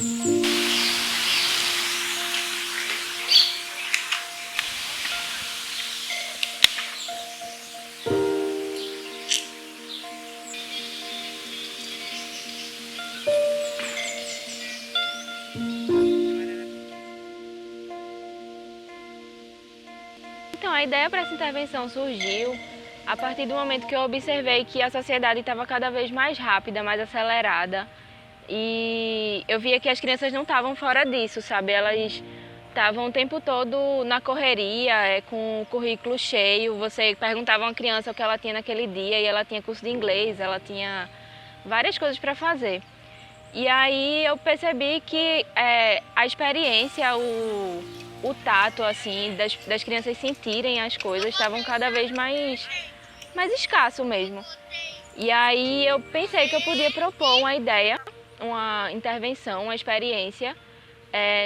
Então, a ideia para essa intervenção surgiu a partir do momento que eu observei que a sociedade estava cada vez mais rápida, mais acelerada. E eu via que as crianças não estavam fora disso, sabe? Elas estavam o tempo todo na correria, com o currículo cheio. Você perguntava a uma criança o que ela tinha naquele dia e ela tinha curso de inglês, ela tinha várias coisas para fazer. E aí eu percebi que a experiência, o tato assim, das crianças sentirem as coisas estavam cada vez mais escasso mesmo. E aí eu pensei que eu podia propor uma ideia, uma intervenção, uma experiência,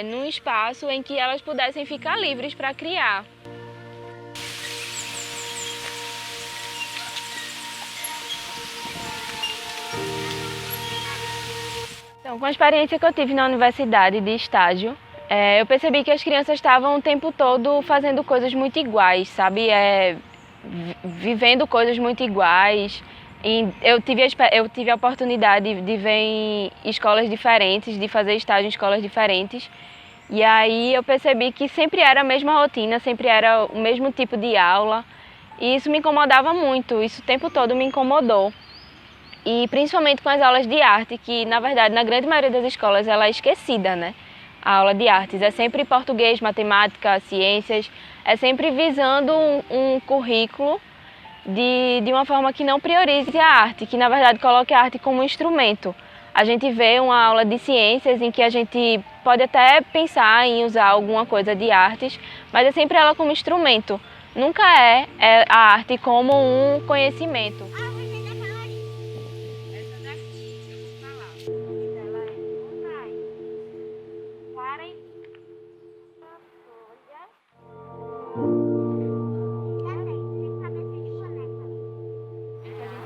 num espaço em que elas pudessem ficar livres para criar. Então, com a experiência que eu tive na universidade de estágio, eu percebi que as crianças estavam o tempo todo fazendo coisas muito iguais, sabe? Vivendo coisas muito iguais. Eu tive a oportunidade de ver em escolas diferentes, de fazer estágio em escolas diferentes. E aí eu percebi que sempre era a mesma rotina, sempre era o mesmo tipo de aula. E isso me incomodava muito, isso o tempo todo me incomodou. E principalmente com as aulas de arte, que na verdade na grande maioria das escolas ela é esquecida, né? A aula de artes é sempre português, matemática, ciências, é sempre visando um currículo de uma forma que não priorize a arte, que na verdade coloque a arte como instrumento. A gente vê uma aula de ciências em que a gente pode até pensar em usar alguma coisa de artes, mas é sempre ela como instrumento, nunca é a arte como um conhecimento.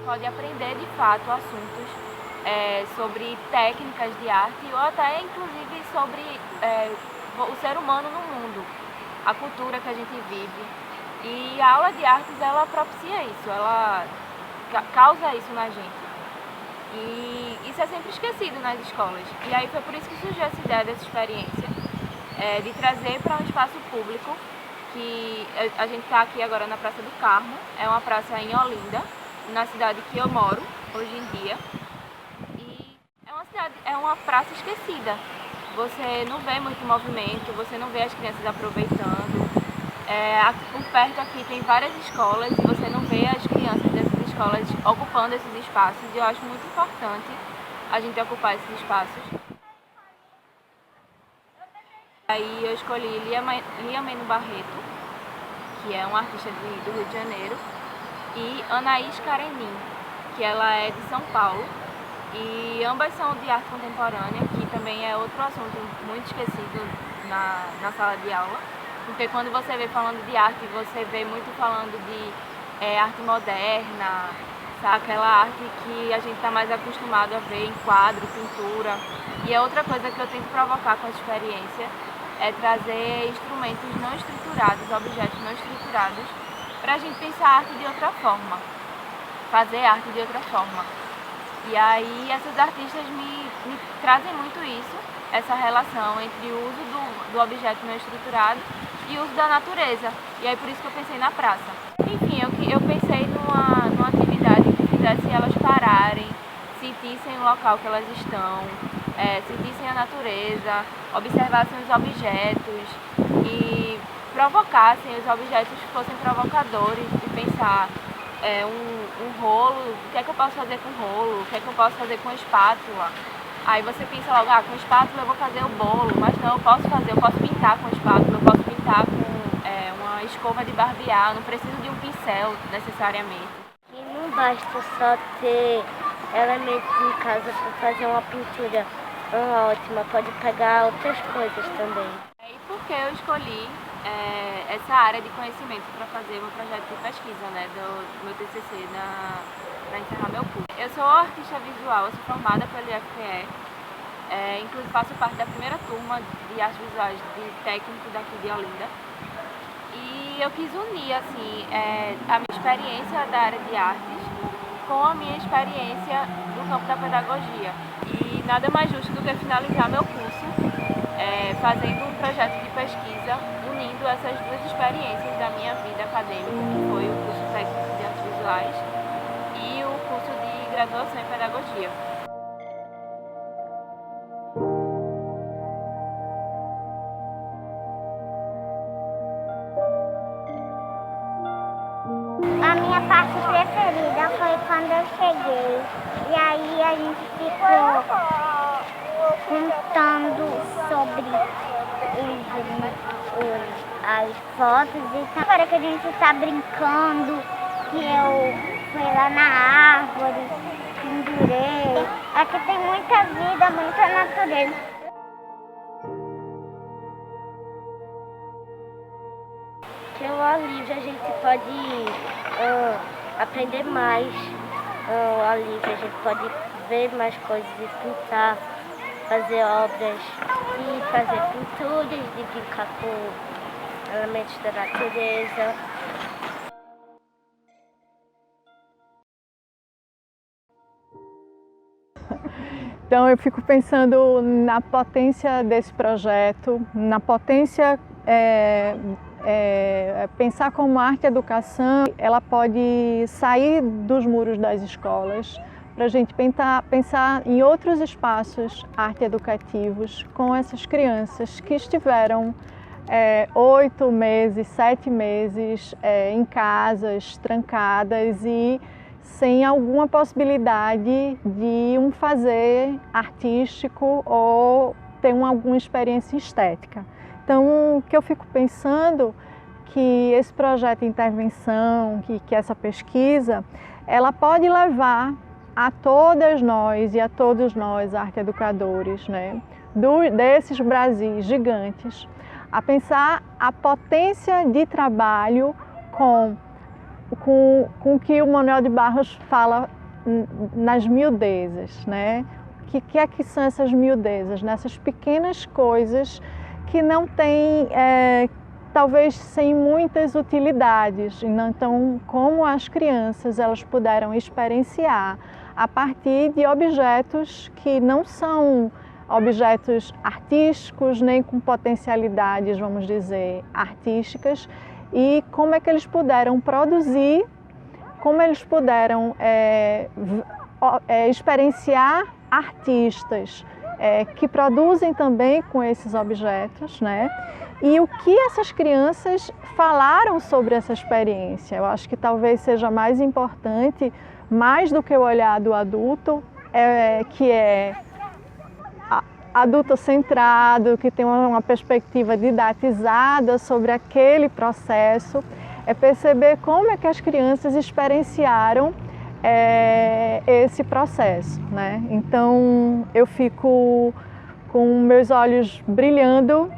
Pode aprender de fato assuntos sobre técnicas de arte ou até inclusive sobre o ser humano no mundo, a cultura que a gente vive. E a aula de artes ela propicia isso, ela causa isso na gente. E isso é sempre esquecido nas escolas. E aí foi por isso que surgiu essa ideia dessa experiência, de trazer para um espaço público, que a gente está aqui agora na Praça do Carmo, é uma praça em Olinda, na cidade que eu moro hoje em dia, e é uma praça esquecida. Você não vê muito movimento, você não vê as crianças aproveitando. Por perto aqui tem várias escolas e você não vê as crianças dessas escolas ocupando esses espaços, e eu acho muito importante a gente ocupar esses espaços. Aí eu escolhi Lia Meno Barreto, que é uma artista do Rio de Janeiro, e Anaís Karenin, que ela é de São Paulo, e ambas são de arte contemporânea, que também é outro assunto muito esquecido na sala de aula, porque quando você vê falando de arte, você vê muito falando de arte moderna, sabe? Aquela arte que a gente está mais acostumado a ver em quadro, pintura. E é outra coisa que eu tento provocar com essa experiência, é trazer instrumentos não estruturados, objetos não estruturados, para a gente pensar a arte de outra forma, fazer arte de outra forma. E aí essas artistas me trazem muito isso, essa relação entre o uso do objeto não estruturado e o uso da natureza. E aí por isso que eu pensei na praça. Enfim, eu pensei numa atividade que fizesse elas pararem, sentissem o local que elas estão, sentissem a natureza, observassem os objetos e provocassem os objetos que fossem provocadores, de pensar um rolo, o que é que eu posso fazer com rolo, o que é que eu posso fazer com espátula. Aí você pensa logo, com espátula eu vou fazer o bolo, mas não, eu posso pintar com espátula, eu posso pintar com uma escova de barbear, não preciso de um pincel necessariamente. E não basta só ter elementos em casa para fazer uma pintura ótima, pode pegar outras coisas também. E por que eu escolhi essa área de conhecimento para fazer meu projeto de pesquisa, né, do meu TCC para encerrar meu curso? Eu sou artista visual, eu sou formada pelo IFPE, inclusive faço parte da primeira turma de artes visuais de técnico daqui de Olinda. E eu quis unir assim, a minha experiência da área de artes com a minha experiência do campo da pedagogia. E nada mais justo do que finalizar meu curso fazendo um projeto de pesquisa unindo essas duas experiências da minha vida acadêmica, que foi o curso técnico de artes visuais e o curso de graduação em pedagogia. A minha parte preferida foi quando eu cheguei e aí a gente ficou contando sobre as fotos e agora que a gente está brincando, que eu fui lá na árvore, pendurei. Aqui tem muita vida, muita natureza. Pelo ar livre a gente pode aprender mais. Ao ar livre a gente pode ver mais coisas e pintar, fazer obras e fazer pinturas, de brincar com elementos da natureza. Então eu fico pensando na potência desse projeto, na potência, pensar como a arte-educação, ela pode sair dos muros das escolas para a gente pensar em outros espaços arte-educativos com essas crianças que estiveram 8 meses, 7 meses em casas, trancadas e sem alguma possibilidade de um fazer artístico ou ter alguma experiência estética. Então, o que eu fico pensando que esse projeto de intervenção, que essa pesquisa, ela pode levar a todas nós e a todos nós, arte-educadores, né, desses Brasis gigantes, a pensar a potência de trabalho com o que o Manuel de Barros fala nas miudezas, né? O que é que são essas miudezas? Nessas pequenas coisas que não têm, talvez sem muitas utilidades. Então, como as crianças elas puderam experienciar a partir de objetos que não são objetos artísticos, nem com potencialidades, vamos dizer, artísticas, e como é que eles puderam produzir, como eles puderam experienciar artistas que produzem também com esses objetos, né? E o que essas crianças falaram sobre essa experiência. Eu acho que talvez seja mais importante, mais do que o olhar do adulto, que é adulto-centrado, que tem uma perspectiva didatizada sobre aquele processo, é perceber como é que as crianças experienciaram esse processo, né? Então eu fico com meus olhos brilhando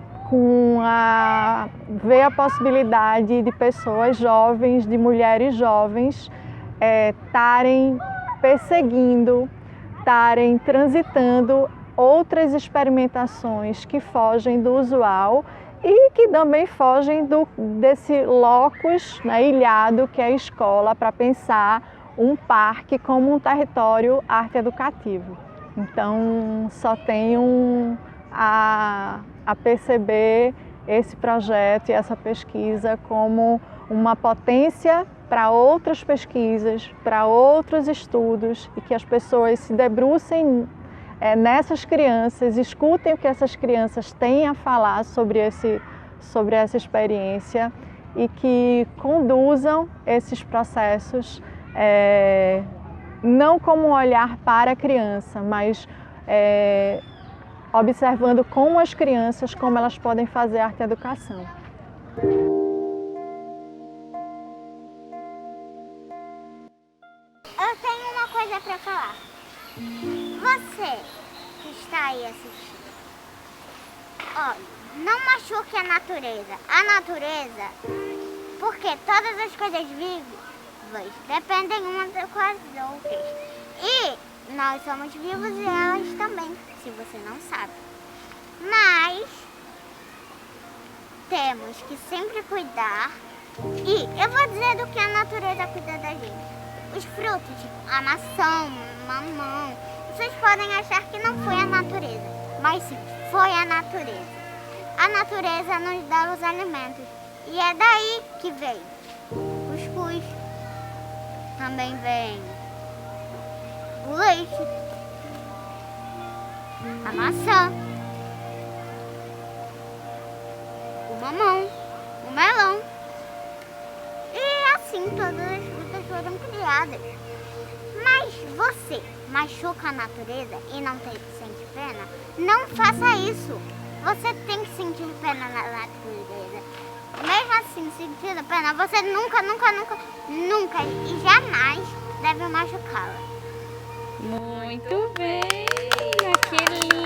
ver a possibilidade de pessoas jovens, de mulheres jovens estarem perseguindo, estarem transitando outras experimentações que fogem do usual e que também fogem desse locus, né, ilhado que é a escola, para pensar um parque como um território arte-educativo. Então, só tenho a perceber esse projeto e essa pesquisa como uma potência para outras pesquisas, para outros estudos, e que as pessoas se debrucem nessas crianças, escutem o que essas crianças têm a falar sobre essa experiência e que conduzam esses processos não como um olhar para a criança, mas observando como as crianças, como elas podem fazer arte-educação. Eu tenho uma coisa para falar. Você que está aí assistindo, olha, não machuque a natureza. A natureza, porque todas as coisas vivas dependem umas com as outras. E Nós somos vivos e elas também, se você não sabe. Mas temos que sempre cuidar. E eu vou dizer do que a natureza cuida da gente. Os frutos, a maçã, mamão. Vocês podem achar que não foi a natureza, mas sim, foi a natureza. A natureza nos dá os alimentos. E é daí que vem o cuscuz. Também vem o leite, a maçã, o mamão, o melão. E assim todas as frutas foram criadas. Mas você machuca a natureza e não sente pena? Não faça isso. Você tem que sentir pena na natureza. Mesmo assim, sentindo pena, você nunca e jamais deve machucá-la. Muito bem! Que lindo!